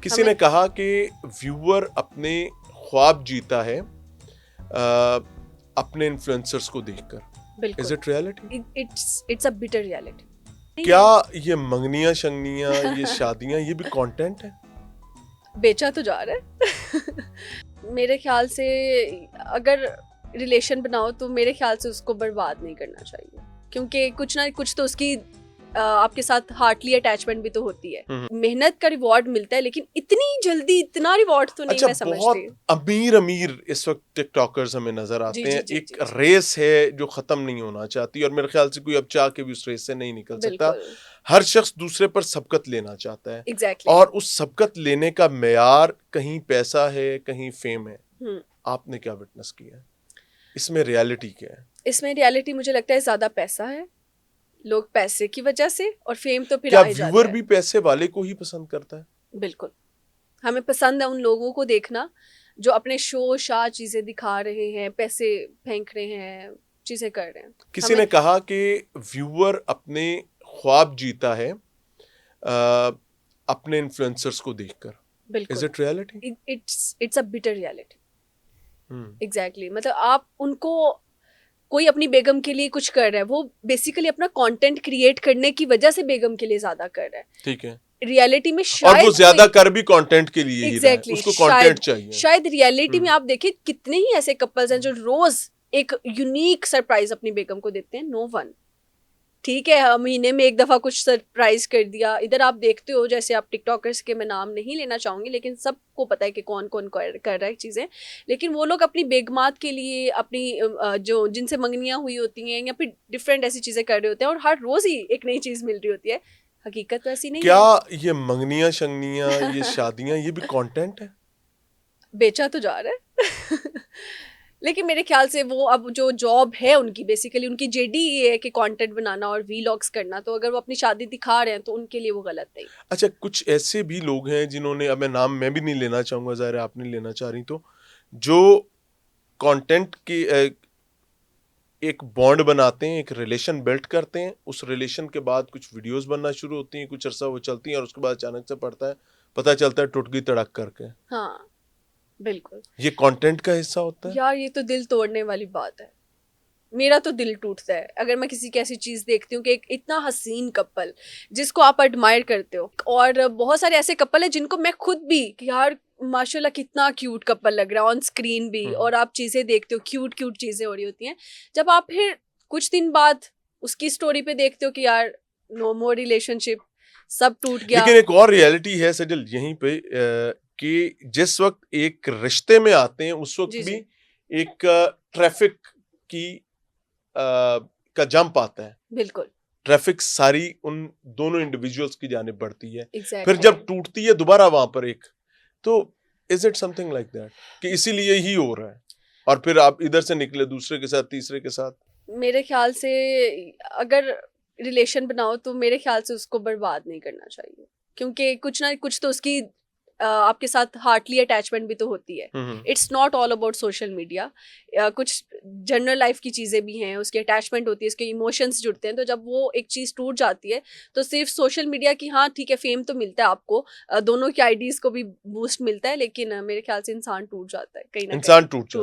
किसी ने कहा कि व्यूअर अपने ख्वाब जीता है अपने इन्फ्लुएंसर्स को देखकर। Is it reality? It's a bitter reality. क्या ये मंगनियां शंगनियां ये शादियां ये भी कंटेंट है? बेचा तो जा रहा है। मेरे ख्याल से अगर रिलेशन बनाओ तो मेरे ख्याल से उसको बर्बाद नहीं करना चाहिए, क्योंकि कुछ ना कुछ तो उसकी आपके साथ हार्टली अटैचमेंट भी तो होती है। मेहनत का रिवॉर्ड मिलता है, लेकिन इतनी जल्दी इतना रिवॉर्ड तो नहीं। मैं समझती बहुत अमीर इस वक्त टिकटॉकर्स हमें नजर आते हैं। एक रेस है जो खत्म नहीं होना चाहती, और मेरे ख्याल से कोई अब चाह के भी उस रेस से नहीं निकल सकता। हर शख्स दूसरे पर सबकत लेना चाहता है। Exactly. और उस सबकत लेने का मेयार कहीं पैसा है, कहीं फेम है। आपने क्या विटनेस किया है? इसमें रियलिटी क्या है? इसमें रियलिटी मुझे लगता है ज्यादा पैसा है। लोग पैसे की वजह से, और फेम तो फिर क्या आ ही जाता है। व्यूअर भी पैसे वाले को ही पसंद करता है? बिल्कुल। हमें पसंद है उन लोगों को देखना जो अपने शो शाह चीजें दिखा रहे हैं, पैसे फेंक रहे हैं, चीजें कर रहे हैं। किसी ने कहा कि व्यूअर अपने ख्वाब जीता है अपने इन्फ्लुएंसर्स को देखकर। Is it reality? It's a bitter reality. Exactly. मतलब आप उनको, कोई अपनी बेगम के लिए कुछ कर रहा है, वो बेसिकली अपना कंटेंट क्रिएट करने की वजह से बेगम के लिए ज्यादा कर रहा है। ठीक है। रियलिटी में शायद, और वो ज्यादा कर भी कंटेंट के लिए ही रहा है। Exactly, उसको कंटेंट चाहिए। शायद रियलिटी में आप देखिए कितने ही ऐसे कपल्स हैं जो रोज एक यूनिक सरप्राइज अपनी बेगम को देते हैं। No one. ठीक है, महीने में एक दफा कुछ सरप्राइज कर दिया। इधर आप देखते हो, जैसे आप टिकटॉकर्स के मैं नाम नहीं लेना चाहूंगी, लेकिन सबको पता है कि कौन कौन कर रहा है चीजें। लेकिन वो लोग अपनी बेगमात के लिए, अपनी जो जिनसे मंगनियां हुई होती हैं, या फिर डिफरेंट ऐसी चीजें कर रहे होते हैं, और हर रोज ही एक नई चीज मिल रही होती है। हकीकत तो ऐसी नहीं है। क्या ये मंगनियां शंगनियां ये शादियां ये भी कंटेंट है? बेचा तो जा रहा है। लेकिन मेरे ख्याल से वो अब जो जॉब है उनकी, बेसिकली उनकी जेडी ये है कि कंटेंट बनाना और वीलॉग्स करना, तो अगर वो अपनी शादी दिखा रहे हैं तो उनके लिए वो गलत नहीं। अच्छा, कुछ ऐसे भी लोग हैं जिन्होंने, अब मैं भी नहीं लेना चाहूंगा, ज़ाहिर है आप नहीं लेना चाह रही, तो जो कंटेंट की एक बॉन्ड बनाते हैं, एक रिलेशन बिल्ड करते हैं, उस रिलेशन के बाद कुछ वीडियोस बनना शुरू होती हैं, कुछ अरसा वो चलती हैं, और उसके बाद अचानक से पता चलता है टूट गई तड़क करके। हाँ बिल्कुल। ये कंटेंट का हिस्सा होता है। यार ये तो दिल तोड़ने वाली बात है। मेरा तो दिल टूटता है अगर मैं किसी की ऐसी चीज देखती हूँ कि एक इतना हसीन कपल जिसको आप एडमायर करते हो, और बहुत सारे ऐसे कपल है जिनको मैं खुद भी, कि यार माशाल्लाह कितना क्यूट कपल लग रहा है ऑन स्क्रीन भी, और आप चीजें देखते हो, क्यूट क्यूट चीजें हो रही होती हैं। जब आप फिर कुछ दिन बाद उसकी स्टोरी पे देखते हो कि यार नो मोर रिलेशनशिप, सब टूट गया। लेकिन एक और रियलिटी है सजल यहीं पे, कि जिस वक्त एक रिश्ते में आते हैं उस वक्त भी एक ट्रैफिक की का जंप आता है। बिल्कुल। ट्रैफिक सारी उन दोनों इंडिविजुअल्स की जानिब बढ़ती है। Exactly. फिर जब टूटती है दोबारा वहां पर एक, तो is it something like that कि इसीलिए ही हो रहा है, और फिर आप इधर से निकले दूसरे के साथ, तीसरे के साथ? मेरे ख्याल से अगर रिलेशन बनाओ तो मेरे ख्याल से उसको बर्बाद नहीं करना चाहिए, क्योंकि कुछ ना कुछ तो उसकी आपके साथ हार्टली अटैचमेंट भी तो होती है। It's not all about social media. कुछ जनरल लाइफ की चीज़ें भी हैं, उसकी अटैचमेंट होती है, उसके इमोशंस जुड़ते हैं। तो जब वो एक चीज़ टूट जाती है तो सिर्फ सोशल मीडिया की, हाँ ठीक है, फेम तो मिलता है आपको, दोनों की आईडीज़ को भी बूस्ट मिलता है, लेकिन मेरे ख्याल से इंसान टूट जाता है कहीं ना कहीं। इंसान टूट जाता है।